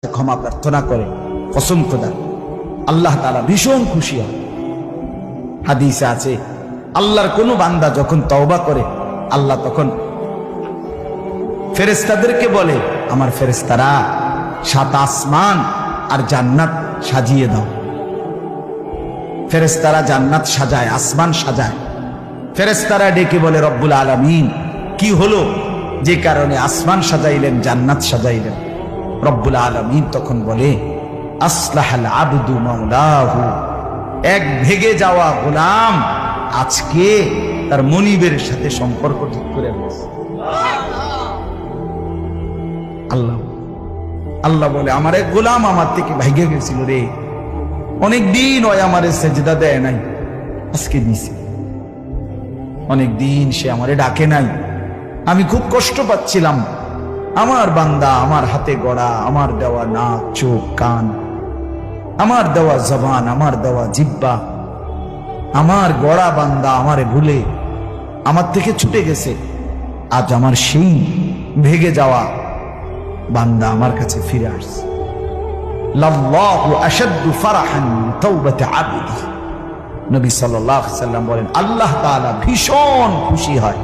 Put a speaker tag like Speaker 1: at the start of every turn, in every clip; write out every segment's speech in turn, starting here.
Speaker 1: ক্ষমা প্রার্থনা করে, কসম খোদা আল্লাহ তাআলা ভীষণ খুশি হয়। হাদিসে আছে আল্লাহর কোন বান্দা যখন তওবা করে আল্লাহ তখন ফেরেশতাদেরকে বলে, আমার ফেরেশতারা 7 আসমান আর জান্নাত সাজিয়ে দাও। ফেরেশতারা জান্নাত সাজায়, আসমান সাজায়। ফেরেশতারা ডেকে বলে, রব্বুল আলামিন কি হলো যে কারণে আসমান সাজাইলেন, জান্নাত সাজাইলেন? রব্বুল আলামিন তখন বলে, আসলাহাল আবদু মাওলাহু, এক ভেগে যাওয়া গোলাম আজকে তার মনিবের সাথে সম্পর্ক ঠিক করে ফেলেছে। আল্লাহ আল্লাহ বলে, আমার এক গোলাম আমার থেকে ভাইগে গেছিল রে, অনেকদিন ওই আমারে সেজদা দেয় নাই, আজকে দিছে। অনেকদিন সে আমারে ডাকে নাই, আমি খুব কষ্ট পাচ্ছিলাম। আমার বান্দা আমার হাতে গড়া, আমার দেওয়া নাক চোখ কান, আমার দেওয়া জবান, আমার দেওয়া জিহ্বা, আমার গড়া বান্দা আমারে ভুলে আমার থেকে ছুটে গেছে। আজ আমার সেই ভেগে যাওয়া বান্দা আমার কাছে ফিরে আসছে। লাল্লাহু আশাদ্দু ফারাহান তাওবাতি আবদি, নবী সাল্লাল্লাহু আলাইহি ওয়াসাল্লাম বলেন, আল্লাহ তাআলা ভীষণ খুশি হয়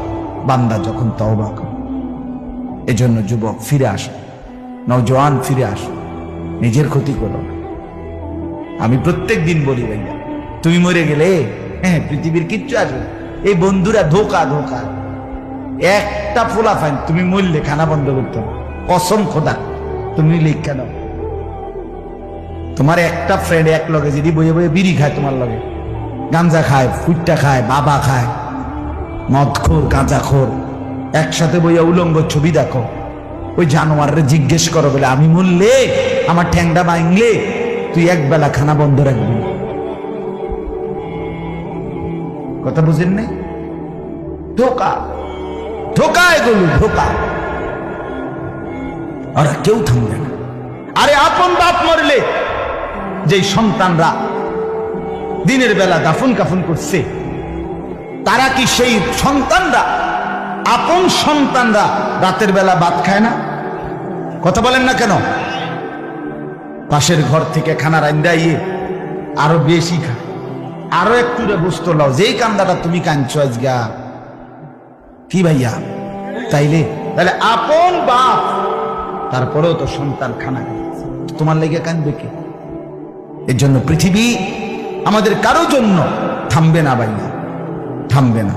Speaker 1: বান্দা যখন তওবা করে। এজন্য যুবক ফিরে আসো, নওজোয়ান ফিরে আসো, নিজের ক্ষতি করো না। আমি প্রত্যেক দিন বলি, ভাইয়া তুমি মরে গেলে হ্যাঁ পৃথিবীর কিচ্ছু আসবে, এই বন্ধুরা ধোকা ধোকা। একটা ফোলা ফাইন তুমি মরলে খানা বন্ধ করতে, কসম খোদা তুমি লিখ কেন? তোমার একটা ফ্রেন্ড এক লগে যদি বইয়ে বইয়ে বিড়ি খায়, তোমার লগে গাঞ্জা খায়, ফুটটা খায়, বাবা খায়, মদখোর গাঁজাখোর, একসাথে বইয়া উলঙ্গ ছবি দেখো, ওই জানোয়ারে জিজ্ঞেস করো বলে, আমি মরলে আমার ঠ্যাংটা ভাঙলে তুই এক বেলা খানা বন্ধ রাখবি। কথা বুঝেন নাই? ধোকা ধোকা, এগুলো ধোকা। আর কেউ থামবে না। আরে আপন বাপ মরলে যেই সন্তানরা দিনের বেলা দাফন কাফন করছে, তারা কি সেই সন্তানরা, আপন সন্তানরা রাতের বেলা ভাত খায় না? কথা বলেন না কেন? পাশের ঘর থেকে খানা রান্দাইয়ে আরো বেশি খায়, আরো একটু বুঝতো লাও, যেই কান্দাটা তুমি কাঁদছো আজগা কি ভাইয়া, তাইলে তাহলে আপন বাপ, তারপরেও তো সন্তান খানা খায়, তোমার লেগে কাঁদবে কে? এর জন্য পৃথিবী আমাদের কারো জন্য থামবে না ভাইয়া, থামবে না।